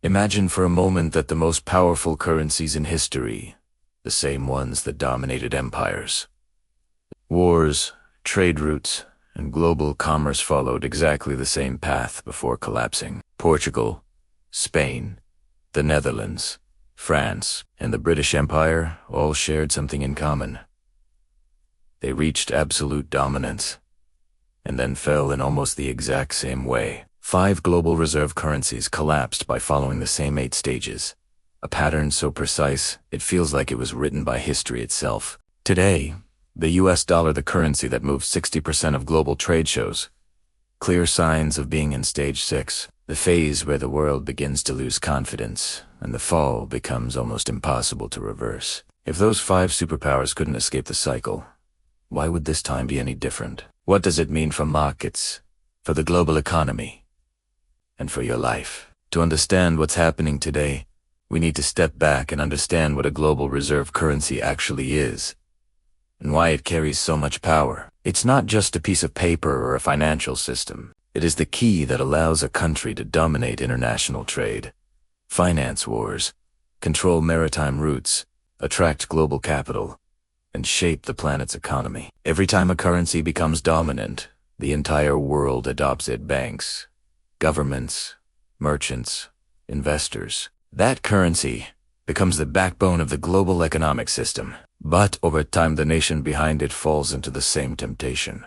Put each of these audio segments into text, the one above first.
Imagine for a moment that the most powerful currencies in history, the same ones that dominated empires. Wars, trade routes, and global commerce followed exactly the same path before collapsing. Portugal, Spain, the Netherlands, France, and the British Empire all shared something in common. They reached absolute dominance, and then fell in almost the exact same way. 5 global reserve currencies collapsed by following the same 8 stages, a pattern so precise it feels like it was written by history itself. Today, the US dollar, the currency that moves 60% of global trade, shows clear signs of being in stage 6, the phase where the world begins to lose confidence and the fall becomes almost impossible to reverse. If those 5 superpowers couldn't escape the cycle, why would this time be any different? What does it mean for markets, for the global economy, and for your life? To understand what's happening today, we need to step back and understand what a global reserve currency actually is, and why it carries so much power. It's not just a piece of paper or a financial system. It is the key that allows a country to dominate international trade, finance wars, control maritime routes, attract global capital, and shape the planet's economy. Every time a currency becomes dominant, the entire world adopts it. Banks, governments, merchants, investors. That currency becomes the backbone of the global economic system. But over time, the nation behind it falls into the same temptation,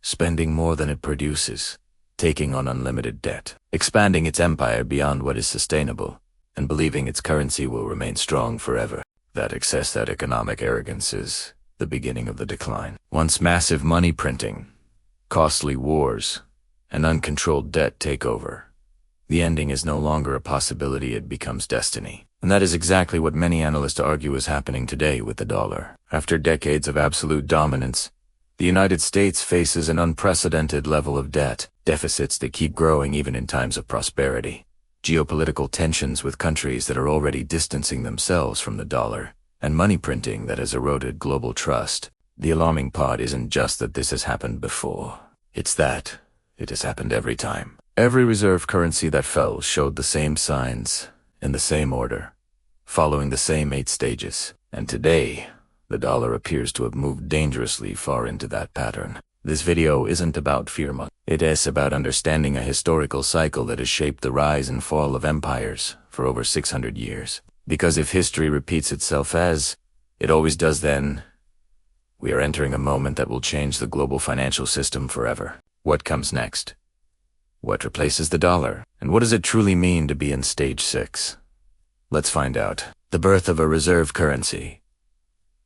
spending more than it produces, taking on unlimited debt, expanding its empire beyond what is sustainable, and believing its currency will remain strong forever. That excess, that economic arrogance, is the beginning of the decline. Once massive money printing, costly wars, and uncontrolled debt take over, the ending is no longer a possibility, it becomes destiny. And that is exactly what many analysts argue is happening today with the dollar. After decades of absolute dominance, the United States faces an unprecedented level of debt, deficits that keep growing even in times of prosperity, geopolitical tensions with countries that are already distancing themselves from the dollar, and money printing that has eroded global trust. The alarming part isn't just that this has happened before, it's that it has happened every time. Every reserve currency that fell showed the same signs, in the same order, following the same 8 stages. And today, the dollar appears to have moved dangerously far into that pattern. This video isn't about fear-mongering. It is about understanding a historical cycle that has shaped the rise and fall of empires for over 600 years. Because if history repeats itself as it always does, then we are entering a moment that will change the global financial system forever. What comes next? What replaces the dollar? And what does it truly mean to be in stage 6? Let's find out. The birth of a reserve currency.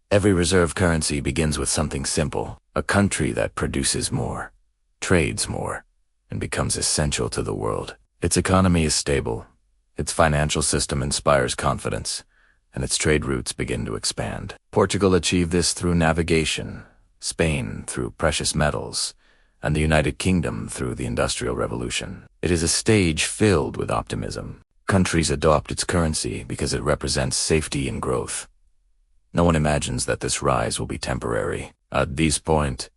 Every reserve currency begins with something simple: a country that produces more, trades more, and becomes essential to the world. Its economy is stable, its financial system inspires confidence, and its trade routes begin to expand. Portugal achieved this through navigation, Spain through precious metals, and the United Kingdom through the Industrial Revolution. It is a stage filled with optimism. Countries adopt its currency because it represents safety and growth. No one imagines that this rise will be temporary. At this point,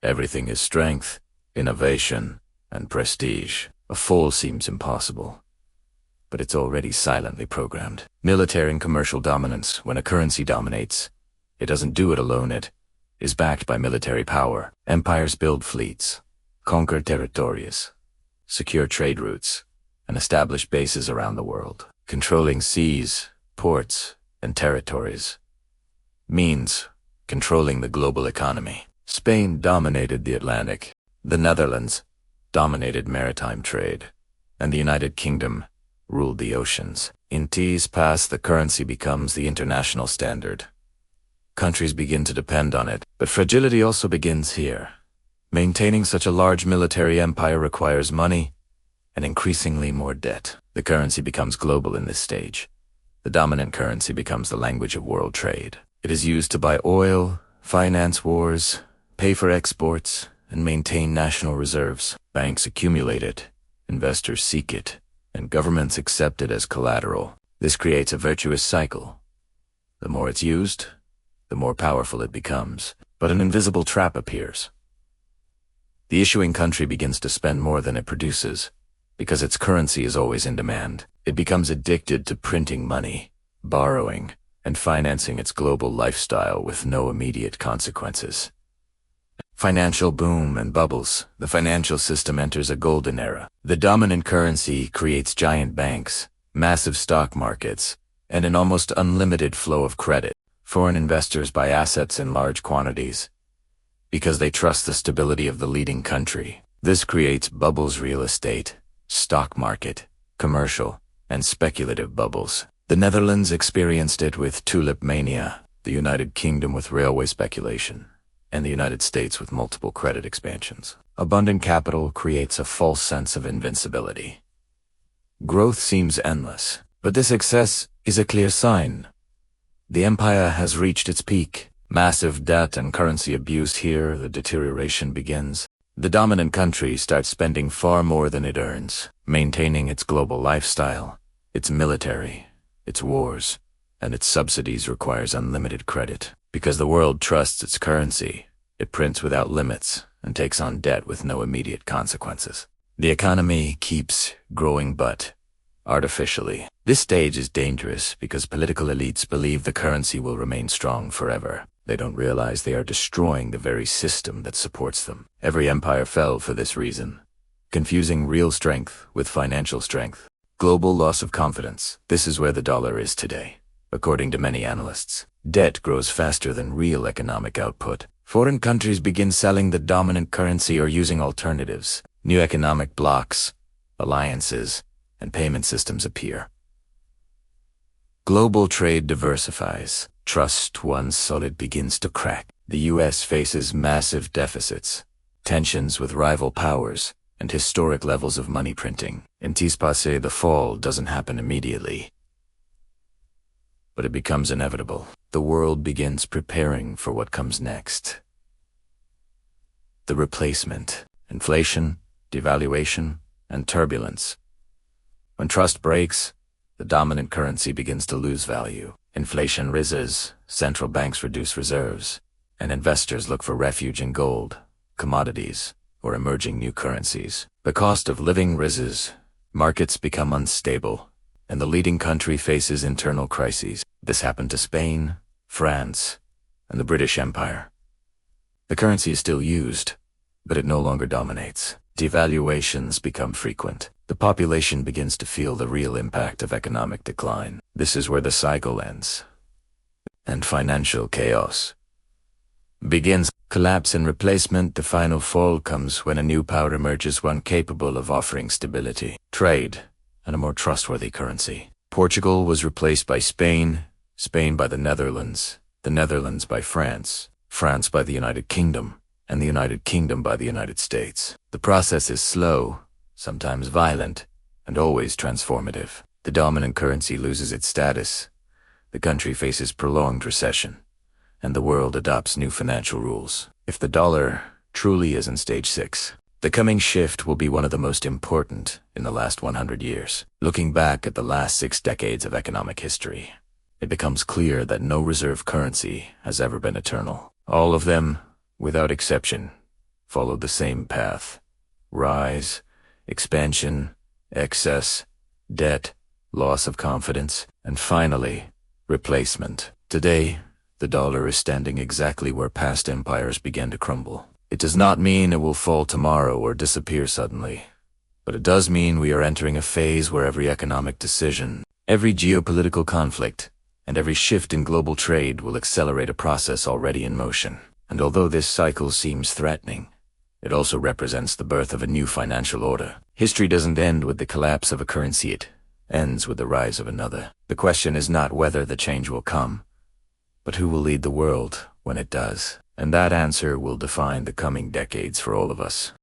everything is strength, innovation, and prestige. A fall seems impossible, but it's already silently programmed. Military and commercial dominance. When a currency dominates, it doesn't do it alone, it is backed by military power. Empires build fleets, conquer territories, secure trade routes, and establish bases around the world. Controlling seas, ports, and territories means controlling the global economy. Spain dominated the Atlantic, the Netherlands dominated maritime trade, and the United Kingdom ruled the oceans. In times past, the currency becomes the international standard. Countries begin to depend on it, but fragility also begins here. Maintaining such a large military empire requires money and increasingly more debt. The currency becomes global in this stage. The dominant currency becomes the language of world trade. It is used to buy oil, finance wars, pay for exports, and maintain national reserves. Banks accumulate it, investors seek it, and governments accept it as collateral. This creates a virtuous cycle. The more it's used, the more powerful it becomes. But an invisible trap appears. The issuing country begins to spend more than it produces, because its currency is always in demand. It becomes addicted to printing money, borrowing, and financing its global lifestyle with no immediate consequences. Financial boom and bubbles. The financial system enters a golden era. The dominant currency creates giant banks, massive stock markets, and an almost unlimited flow of credit. Foreign investors buy assets in large quantities because they trust the stability of the leading country. This creates bubbles: real estate, stock market, commercial, and speculative bubbles. The Netherlands experienced it with tulip mania, the United Kingdom with railway speculation, and the United States with multiple credit expansions. Abundant capital creates a false sense of invincibility. Growth seems endless, but this excess is a clear sign. The empire has reached its peak. Massive debt and currency abuse. Here, the deterioration begins. The dominant country starts spending far more than it earns, maintaining its global lifestyle, its military, its wars, and its subsidies requires unlimited credit. Because the world trusts its currency, it prints without limits and takes on debt with no immediate consequences. The economy keeps growing, but artificially. This stage is dangerous because political elites believe the currency will remain strong forever. They don't realize they are destroying the very system that supports them. Every empire fell for this reason, confusing real strength with financial strength. Global loss of confidence. This is where the dollar is today. According to many analysts, debt grows faster than real economic output. Foreign countries begin selling the dominant currency or using alternatives. New economic blocs, alliances, and payment systems appear. Global trade diversifies. Trust, once solid, begins to crack. The U.S. faces massive deficits, tensions with rival powers, and historic levels of money printing. In Tispace, the fall doesn't happen immediately, but it becomes inevitable. The world begins preparing for what comes next. The replacement, inflation, devaluation, and turbulence. When trust breaks, the dominant currency begins to lose value. Inflation rises, central banks reduce reserves, and investors look for refuge in gold, commodities, or emerging new currencies. The cost of living rises, markets become unstable, and the leading country faces internal crises. This happened to Spain, France, and the British Empire. The currency is still used, but it no longer dominates. Devaluations become frequent. The population begins to feel the real impact of economic decline. This is where the cycle ends, and financial chaos begins. Collapse and replacement. The final fall comes when a new power emerges, one capable of offering stability, trade, and a more trustworthy currency. Portugal was replaced by Spain, Spain by the Netherlands by France, France by the United Kingdom, and the United Kingdom by the United States. The process is slow, sometimes violent, and always transformative. The dominant currency loses its status, the country faces prolonged recession, and the world adopts new financial rules. If the dollar truly is in stage 6, the coming shift will be one of the most important in the last 100 years. Looking back at the last 6 decades of economic history, it becomes clear that no reserve currency has ever been eternal. All of them, without exception, followed the same path: rise, expansion, excess, debt, loss of confidence, and finally, replacement. Today, the dollar is standing exactly where past empires began to crumble. It does not mean it will fall tomorrow or disappear suddenly, but it does mean we are entering a phase where every economic decision, every geopolitical conflict, and every shift in global trade will accelerate a process already in motion. And although this cycle seems threatening, it also represents the birth of a new financial order. History doesn't end with the collapse of a currency, it ends with the rise of another. The question is not whether the change will come, but who will lead the world when it does. And that answer will define the coming decades for all of us.